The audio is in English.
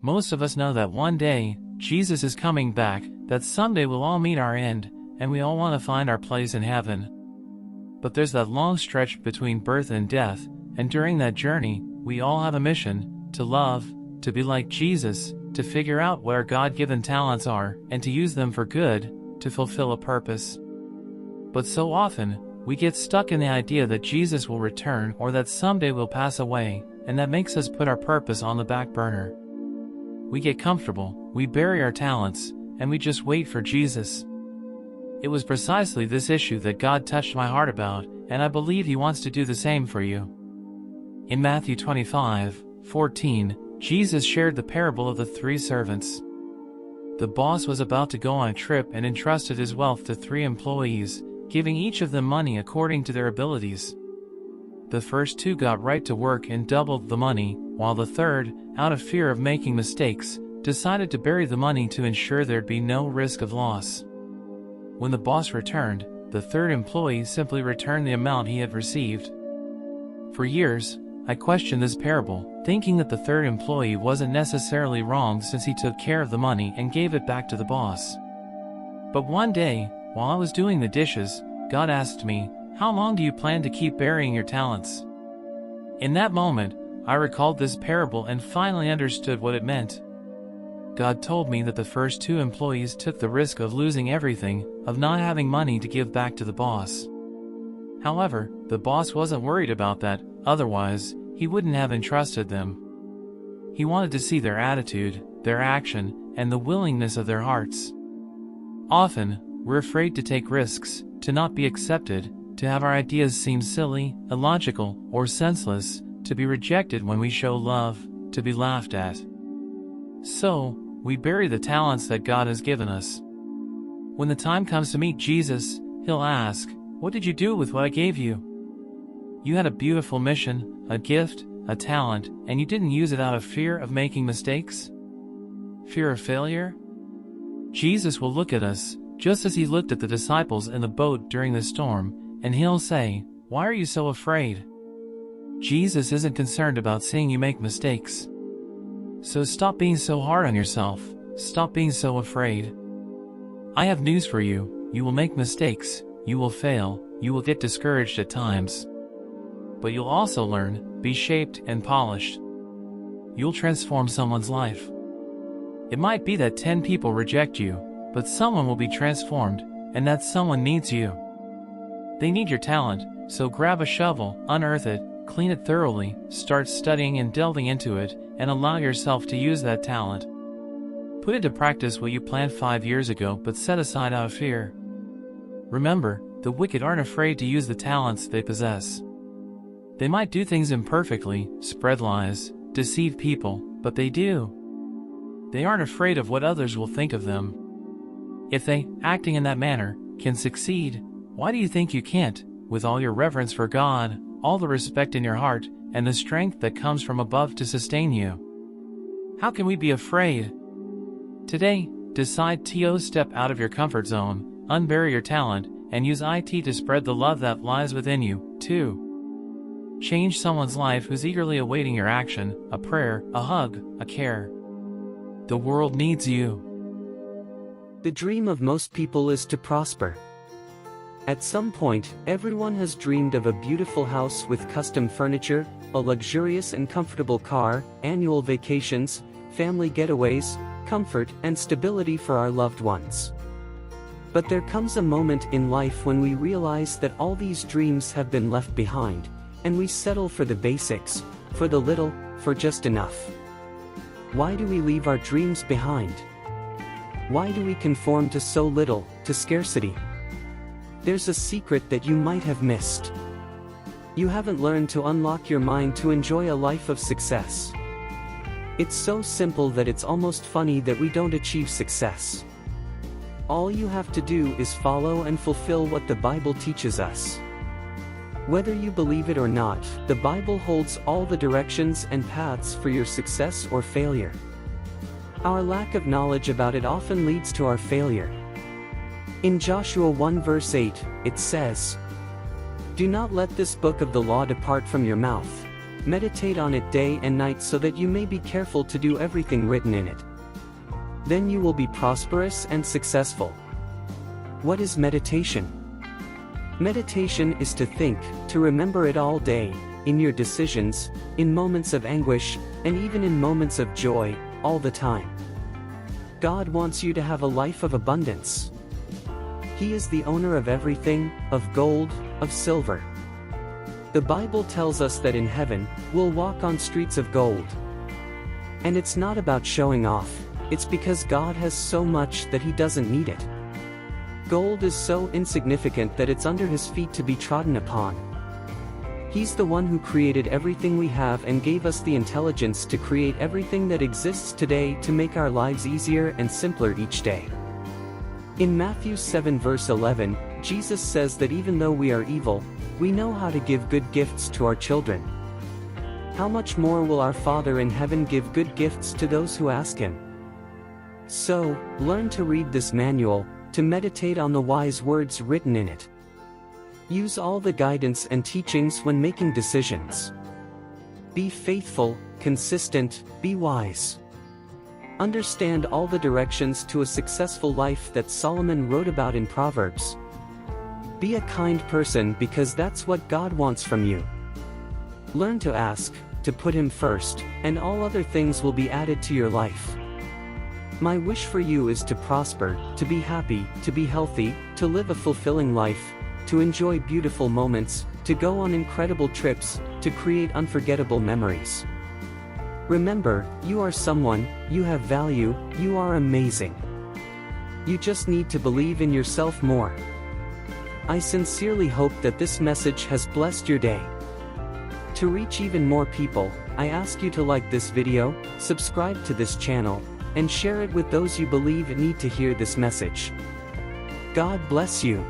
Most of us know that one day, Jesus is coming back, that someday we'll all meet our end, and we all want to find our place in heaven. But there's that long stretch between birth and death, and during that journey, we all have a mission: to love, to be like Jesus, to figure out what our God-given talents are, and to use them for good, to fulfill a purpose. But so often, we get stuck in the idea that Jesus will return or that someday we'll pass away, and that makes us put our purpose on the back burner. We get comfortable, we bury our talents, and we just wait for Jesus. It was precisely this issue that God touched my heart about, and I believe He wants to do the same for you. In Matthew 25:14, Jesus shared the parable of the 3 servants. The boss was about to go on a trip and entrusted his wealth to 3 employees, giving each of them money according to their abilities. The first 2 got right to work and doubled the money, while the third, out of fear of making mistakes, decided to bury the money to ensure there'd be no risk of loss. When the boss returned, the third employee simply returned the amount he had received. For years, I questioned this parable, thinking that the third employee wasn't necessarily wrong since he took care of the money and gave it back to the boss. But one day, while I was doing the dishes, God asked me, "How long do you plan to keep burying your talents?" In that moment, I recalled this parable and finally understood what it meant. God told me that the first 2 employees took the risk of losing everything, of not having money to give back to the boss. However, the boss wasn't worried about that, otherwise, he wouldn't have entrusted them. He wanted to see their attitude, their action, and the willingness of their hearts. Often, we're afraid to take risks, to not be accepted, to have our ideas seem silly, illogical, or senseless, to be rejected when we show love, to be laughed at. So, we bury the talents that God has given us. When the time comes to meet Jesus, He'll ask, "What did you do with what I gave you?" You had a beautiful mission, a gift, a talent, and you didn't use it out of fear of making mistakes? Fear of failure? Jesus will look at us, just as He looked at the disciples in the boat during the storm, and He'll say, "Why are you so afraid?" Jesus isn't concerned about seeing you make mistakes. So stop being so hard on yourself, stop being so afraid. I have news for you: you will make mistakes, you will fail, you will get discouraged at times. But you'll also learn, be shaped and polished. You'll transform someone's life. It might be that 10 people reject you, but someone will be transformed, and that someone needs you. They need your talent, so grab a shovel, unearth it, clean it thoroughly, start studying and delving into it, and allow yourself to use that talent. Put into practice what you planned 5 years ago but set aside out of fear. Remember, the wicked aren't afraid to use the talents they possess. They might do things imperfectly, spread lies, deceive people, but they do. They aren't afraid of what others will think of them. If they, acting in that manner, can succeed, why do you think you can't, with all your reverence for God, all the respect in your heart, and the strength that comes from above to sustain you? How can we be afraid? Today, decide to step out of your comfort zone, unbury your talent, and use it to spread the love that lies within you, too. Change someone's life who's eagerly awaiting your action, a prayer, a hug, a care. The world needs you. The dream of most people is to prosper. At some point, everyone has dreamed of a beautiful house with custom furniture, a luxurious and comfortable car, annual vacations, family getaways, comfort and stability for our loved ones. But there comes a moment in life when we realize that all these dreams have been left behind, and we settle for the basics, for the little, for just enough. Why do we leave our dreams behind? Why do we conform to so little, to scarcity? There's a secret that you might have missed. You haven't learned to unlock your mind to enjoy a life of success. It's so simple that it's almost funny that we don't achieve success. All you have to do is follow and fulfill what the Bible teaches us. Whether you believe it or not, the Bible holds all the directions and paths for your success or failure. Our lack of knowledge about it often leads to our failure. In Joshua 1 verse 8, it says, "Do not let this book of the law depart from your mouth. Meditate on it day and night so that you may be careful to do everything written in it. Then you will be prosperous and successful. What is meditation? Meditation is to think, to remember it all day, in your decisions, in moments of anguish, and even in moments of joy, all the time. God wants you to have a life of abundance. He is the owner of everything, of gold, of silver. The Bible tells us that in heaven, we'll walk on streets of gold. And it's not about showing off, it's because God has so much that He doesn't need it. Gold is so insignificant that it's under His feet to be trodden upon. He's the one who created everything we have and gave us the intelligence to create everything that exists today to make our lives easier and simpler each day. In Matthew 7 verse 11, Jesus says that even though we are evil, we know how to give good gifts to our children. How much more will our Father in heaven give good gifts to those who ask Him? So, learn to read this manual, to meditate on the wise words written in it. Use all the guidance and teachings when making decisions. Be faithful, consistent, be wise. Understand all the directions to a successful life that Solomon wrote about in Proverbs. Be a kind person because that's what God wants from you. Learn to ask, to put Him first, and all other things will be added to your life. My wish for you is to prosper, to be happy, to be healthy, to live a fulfilling life, to enjoy beautiful moments, to go on incredible trips, to create unforgettable memories. Remember, you are someone, you have value, you are amazing. You just need to believe in yourself more. I sincerely hope that this message has blessed your day. To reach even more people, I ask you to like this video, subscribe to this channel, and share it with those you believe need to hear this message. God bless you.